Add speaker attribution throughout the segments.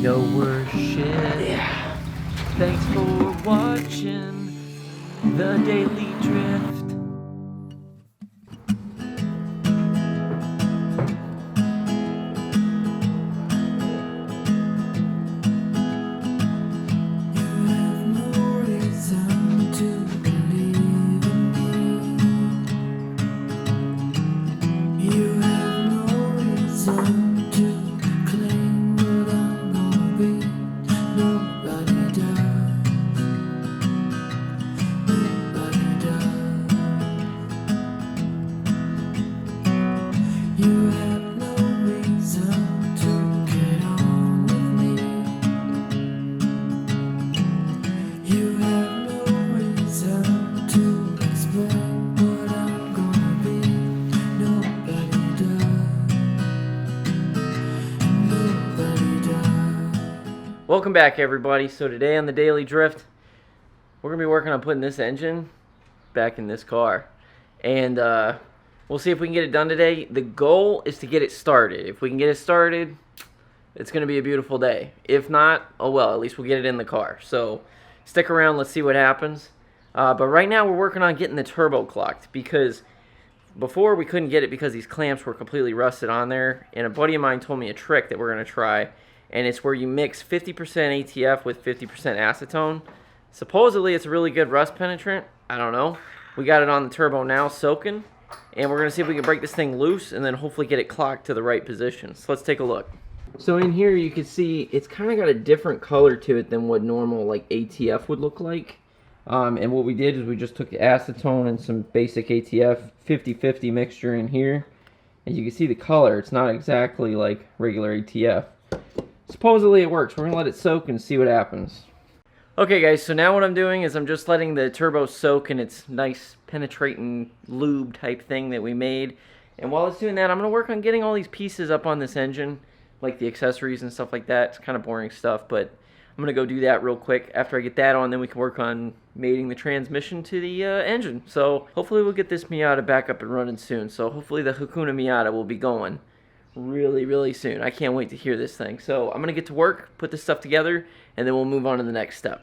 Speaker 1: No worse shit.
Speaker 2: Yeah.
Speaker 1: Thanks for watching The Daily Drift. Welcome back, everybody. So today on the Daily Drift, we're going to be working on putting this engine back in this car. And we'll see if we can get it done today. The goal is to get it started. If we can get it started, it's going to be a beautiful day. If not, oh well, at least we'll get it in the car. So stick around, let's see what happens. But right now we're working on getting the turbo clocked, because before we couldn't get it because these clamps were completely rusted on there. And a buddy of mine told me a trick that we're going to try. And it's where you mix 50% ATF with 50% acetone. Supposedly it's a really good rust penetrant. I don't know. We got it on the turbo now, soaking. And we're going to see if we can break this thing loose and then hopefully get it clocked to the right position. So let's take a look. So in here you can see it's kind of got a different color to it than what normal like ATF would look like. And what we did is we just took acetone and some basic ATF 50-50 mixture in here. And you can see the color. It's not exactly like regular ATF. Supposedly it works. We're going to let it soak and see what happens. Okay guys, so now what I'm doing is I'm just letting the turbo soak in its nice penetrating lube type thing that we made. And while it's doing that, I'm going to work on getting all these pieces up on this engine, like the accessories and stuff like that. It's kind of boring stuff, but I'm going to go do that real quick. After I get that on, then we can work on mating the transmission to the engine. So hopefully we'll get this Miata back up and running soon. So hopefully the Hakuna Miata will be going really soon. I can't wait to hear this thing. So I'm gonna get to work, put this stuff together, and then we'll move on to the next step.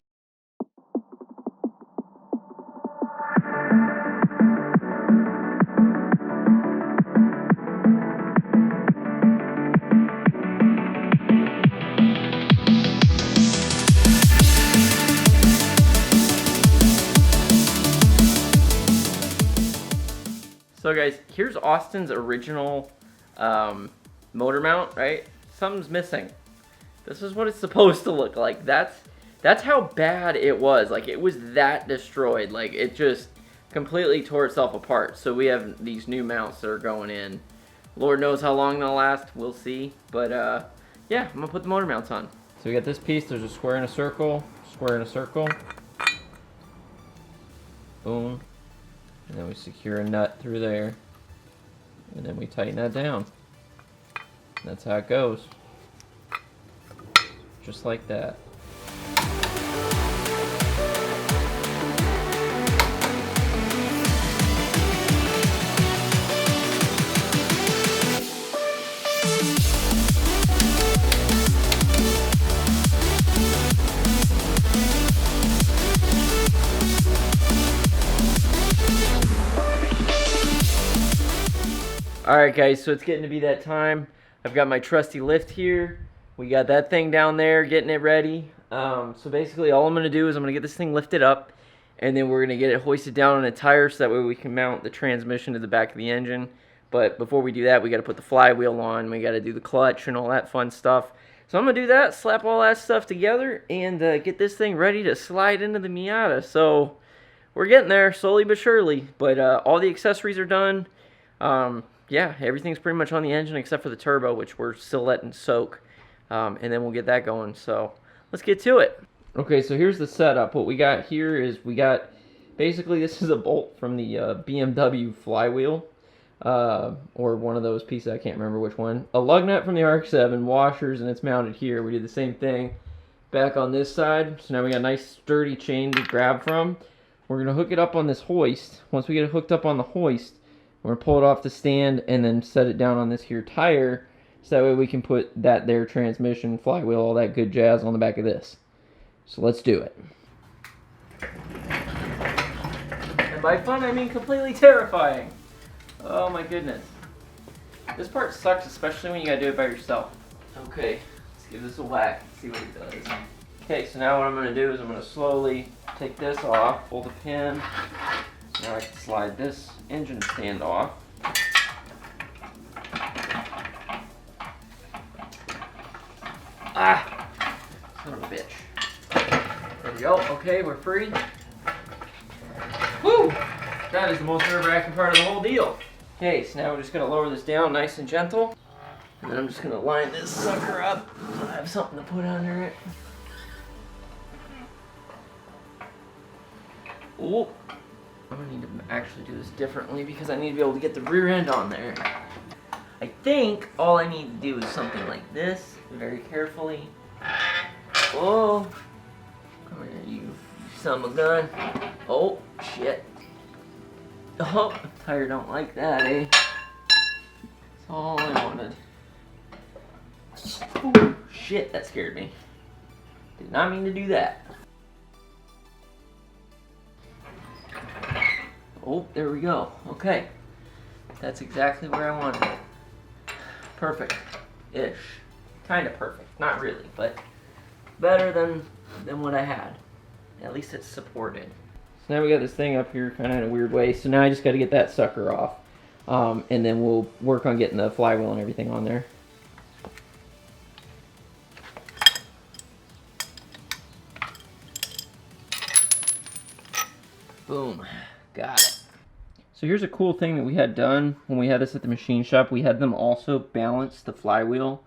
Speaker 1: So guys, here's Austin's original motor mount, right? Something's missing. This is what it's supposed to look like. That's how bad it was. Like, it was that destroyed. Like, it just completely tore itself apart. So we have these new mounts that are going in. Lord knows how long they'll last. We'll see. But yeah, I'm gonna put the motor mounts on. So we got this piece. There's a square and a circle, square and a circle. Boom. And then we secure a nut through there. And then we tighten that down. That's how it goes. Just like that. Alright guys, so it's getting to be that time. I've got my trusty lift here. We got that thing down there, getting it ready. So basically all I'm going to do is I'm going to get this thing lifted up, and then we're going to get it hoisted down on a tire so that way we can mount the transmission to the back of the engine. But before we do that, we got to put the flywheel on, we got to do the clutch and all that fun stuff. So I'm going to do that, slap all that stuff together, and get this thing ready to slide into the Miata. So we're getting there, slowly but surely. But all the accessories are done. Yeah, everything's pretty much on the engine except for the turbo, which we're still letting soak. And then we'll get that going. So let's get to it. Okay, so here's the setup. What we got here is we got, basically this is a bolt from the BMW flywheel. Or one of those pieces, I can't remember which one. A lug nut from the RX-7, washers, and it's mounted here. We did the same thing back on this side. So now we got a nice sturdy chain to grab from. We're going to hook it up on this hoist. Once we get it hooked up on the hoist, we're going to pull it off the stand and then set it down on this here tire So that way we can put that there transmission, flywheel, all that good jazz on the back of this. So let's do it. And by fun, I mean completely terrifying. Oh my goodness. This part sucks, especially when you gotta do it by yourself. Okay, let's give this a whack, see what it does. Okay, so now what I'm gonna do is I'm gonna slowly take this off, pull the pin. Now I can slide this engine stand off. Ah! Son of a bitch. There we go. Okay, we're free. Woo! That is the most nerve-wracking part of the whole deal. Okay, so now we're just going to lower this down nice and gentle. And then I'm just going to line this sucker up so I have something to put under it. Oh, I'm going to need to actually do this differently because I need to be able to get the rear end on there. I think all I need to do is something like this, very carefully. Oh, come here, you son of a gun. Oh, shit. Oh, the tire don't like that, eh? That's all I wanted. Ooh, shit, that scared me. Did not mean to do that. Oh, there we go. Okay. That's exactly where I wanted it. Perfect-ish. Kind of perfect. Not really, but better than what I had. At least it's supported. So now we got this thing up here kind of in a weird way. So now I just got to get that sucker off. And then we'll work on getting the flywheel and everything on there. Boom. Got it. So here's a cool thing that we had done when we had this at the machine shop. We had them also balance the flywheel.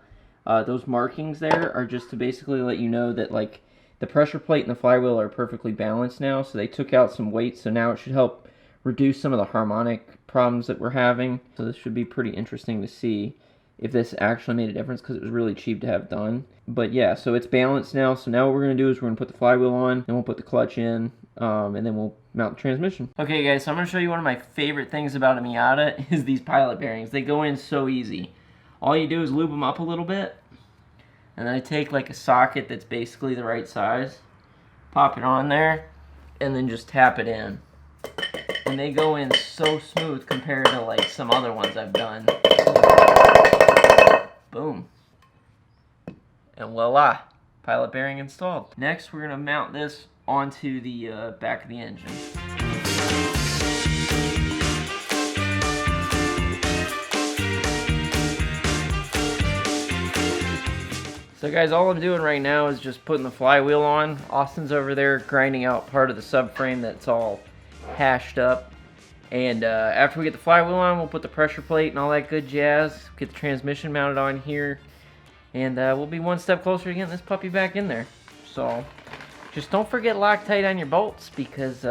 Speaker 1: Those markings there are just to basically let you know that like the pressure plate and the flywheel are perfectly balanced now. So they took out some weight, so now it should help reduce some of the harmonic problems that we're having. So this should be pretty interesting to see if this actually made a difference because it was really cheap to have done. But yeah, so it's balanced now. So now what we're going to do is we're going to put the flywheel on, and we'll put the clutch in, and then we'll mount the transmission. Okay guys, so I'm going to show you one of my favorite things about a Miata is these pilot bearings. They go in so easy. All you do is lube them up a little bit, and then I take like a socket that's basically the right size, pop it on there, and then just tap it in. And they go in so smooth compared to like some other ones I've done. Boom. And voila, pilot bearing installed. Next, we're going to mount this onto the back of the engine. So guys, all I'm doing right now is just putting the flywheel on. Austin's over there grinding out part of the subframe that's all hashed up. And after we get the flywheel on, we'll put the pressure plate and all that good jazz, get the transmission mounted on here, and we'll be one step closer to getting this puppy back in there. So just don't forget Loctite on your bolts because,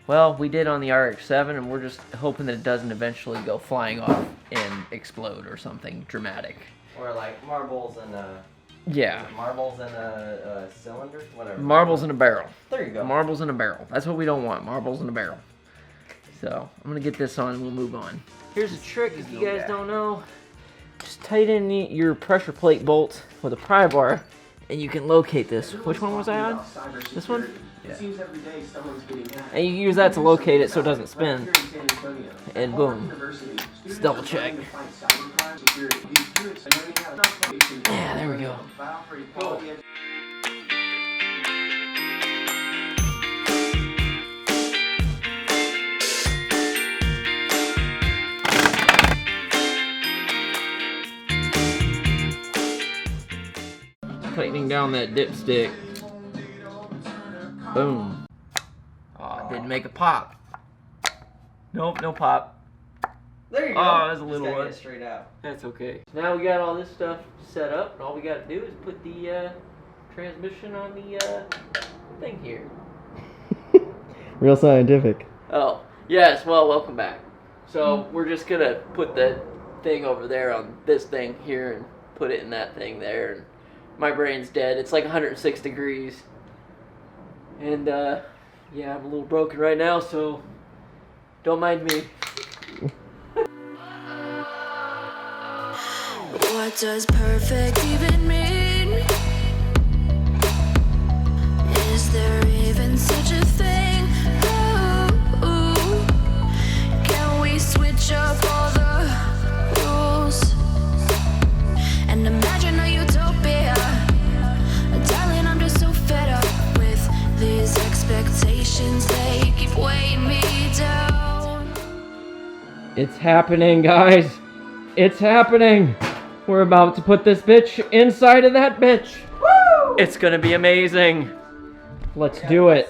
Speaker 1: well, we did on the RX-7, and we're just hoping that it doesn't eventually go flying off and explode or something dramatic.
Speaker 2: Or like marbles in a...
Speaker 1: Yeah.
Speaker 2: Marbles in a cylinder? Whatever.
Speaker 1: Marbles in a barrel.
Speaker 2: There you go.
Speaker 1: Marbles in a barrel. That's what we don't want. Marbles in a barrel. So, I'm going to get this on and we'll move on. Here's a trick if you guys don't know. Just tighten your pressure plate bolt with a pry bar and you can locate this. Which one was I on? This one?
Speaker 2: Yeah.
Speaker 1: And you can use that to locate it so it doesn't spin. And boom. Just double check. Yeah, there we go. Cool. Tightening down that dipstick. Boom. Oh, it didn't make a pop. Nope, no pop.
Speaker 2: There you go.
Speaker 1: Oh, there's a little one.
Speaker 2: Get it straight out.
Speaker 1: That's okay. Now we got all this stuff set up, and all we got to do is put the transmission on the thing here.
Speaker 3: Real scientific.
Speaker 1: Oh, yes, well, welcome back. So we're just going to put the thing over there on this thing here and put it in that thing there. And my brain's dead. It's like 106 degrees. And, yeah, I'm a little broken right now, so don't mind me.
Speaker 4: What does perfect even mean? Is there even such a thing? Ooh, can we switch up all the rules and imagine a utopia? Darling, I'm just so fed up with these expectations. They keep weighing me down.
Speaker 1: It's happening, guys. It's happening. We're about to put this bitch inside of that bitch. Woo! It's gonna be amazing. Let's do it.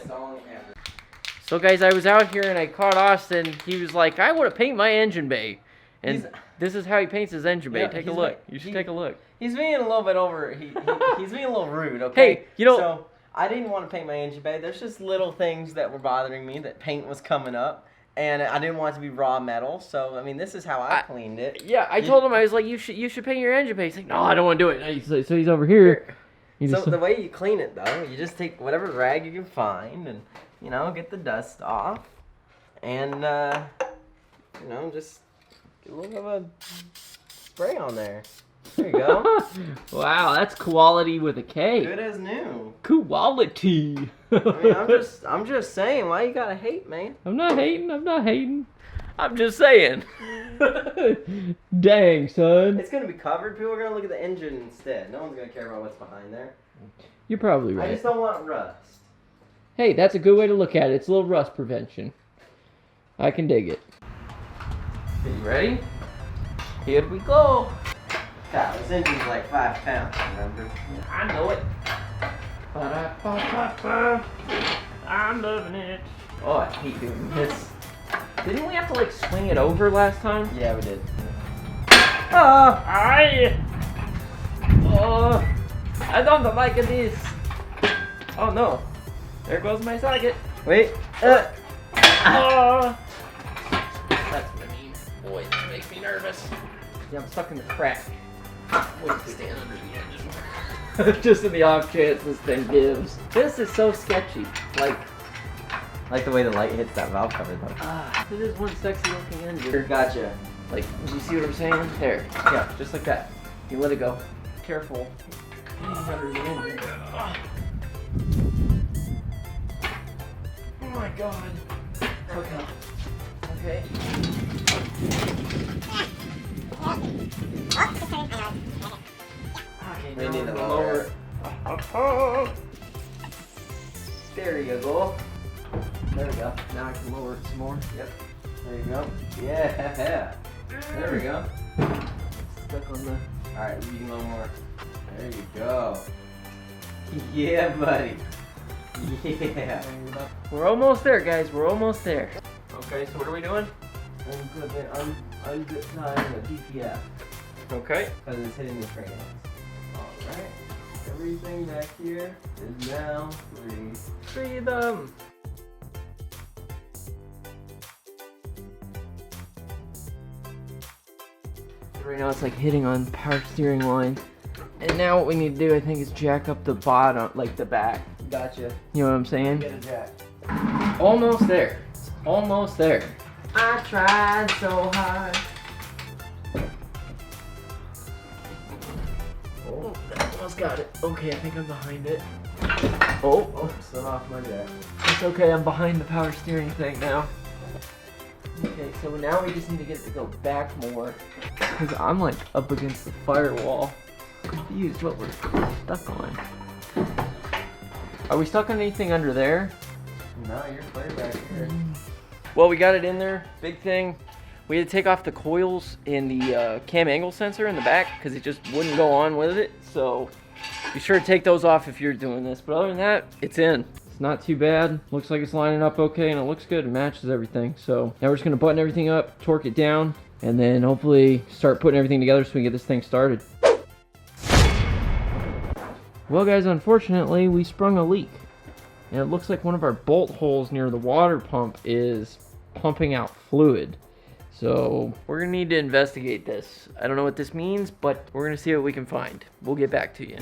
Speaker 1: So guys, I was out here and I caught Austin. He was like, I want to paint my engine bay. And this is how he paints his engine bay.
Speaker 2: Yeah,
Speaker 1: take a look. You should take a look.
Speaker 2: He's being a little bit over. He's being a little rude. Okay.
Speaker 1: Hey, you know.
Speaker 2: So I didn't want to paint my engine bay. There's just little things that were bothering me. That paint was coming up, and I didn't want it to be raw metal. So I mean, this is how I cleaned it.
Speaker 1: Yeah, I told him, I was like, you should paint your engine bay. He's like, no, I don't want to do it. So he's over here.
Speaker 2: So the way you clean it though, you just take whatever rag you can find, and get the dust off, and just get a little bit of a spray on there. There you go.
Speaker 1: Wow, that's quality with a K.
Speaker 2: Good as new.
Speaker 1: Quality.
Speaker 2: I mean, I'm just saying, why you gotta hate, man?
Speaker 1: I'm not hating. I'm just saying. Dang, son.
Speaker 2: It's gonna be covered. People are gonna look at the engine instead. No one's gonna care about what's behind there.
Speaker 1: You're probably right.
Speaker 2: I just don't want rust.
Speaker 1: Hey, that's a good way to look at it. It's a little rust prevention. I can dig it.
Speaker 2: Are you ready?
Speaker 1: Here we go.
Speaker 2: God, this engine's like 5 pounds, remember?
Speaker 1: I know it. Ba-da-ba-ba-ba. I'm loving it. Oh, I hate doing this. Didn't we have to like swing it over last time?
Speaker 2: Yeah, we did.
Speaker 1: I don't like this. Oh no. There goes my socket.
Speaker 2: Wait.
Speaker 1: That's what I mean. Boy, this makes me nervous. Yeah, I'm stuck in the crack. Wait to stand under the engine. Just in the off chance this thing gives. This is so sketchy.
Speaker 2: Like the way the light hits that valve cover though.
Speaker 1: It is one sexy looking engine.
Speaker 2: Gotcha.
Speaker 1: Like, do you see what I'm saying? There.
Speaker 2: Yeah, just like that.
Speaker 1: You let it go. Careful. Under the engine. Oh my god. Okay. Okay.
Speaker 2: We need to lower it. There you go.
Speaker 1: There we go. Now I can lower it some more.
Speaker 2: Yep. There you go. Yeah. There we go.
Speaker 1: Stuck on the...
Speaker 2: Alright, you can a little more. There you go. Yeah, buddy. Yeah.
Speaker 1: We're almost there, guys. We're almost there. Okay, so what are we doing?
Speaker 2: I'm just tying the DPF.
Speaker 1: Okay.
Speaker 2: Because it's hitting the crayons. Alright. Everything back here is now free.
Speaker 1: Free them. Right now it's like hitting on the power steering line. And now what we need to do, I think, is jack up the bottom, like the back.
Speaker 2: Gotcha.
Speaker 1: You know what I'm saying?
Speaker 2: Get a jack.
Speaker 1: Almost there. It's almost there.
Speaker 2: I tried so hard.
Speaker 1: Oh, that almost got it. Okay, I think I'm behind it.
Speaker 2: Oh, set off my jack.
Speaker 1: It's okay, I'm behind the power steering thing now. Okay, so now we just need to get it to go back more. Because I'm like up against the firewall. Confused what we're stuck on. Are we stuck on anything under there?
Speaker 2: No, you're clear back here.
Speaker 1: Well, we got it in there. Big thing. We had to take off the coils in the cam angle sensor in the back because it just wouldn't go on with it. So be sure to take those off if you're doing this. But other than that, it's in. It's not too bad. Looks like it's lining up okay and it looks good. It matches everything. So now we're just going to button everything up, torque it down, and then hopefully start putting everything together so we can get this thing started. Well guys, unfortunately we sprung a leak. And it looks like one of our bolt holes near the water pump is pumping out fluid. So we're gonna need to investigate this. I don't know what this means, but we're gonna see what we can find. We'll get back to you.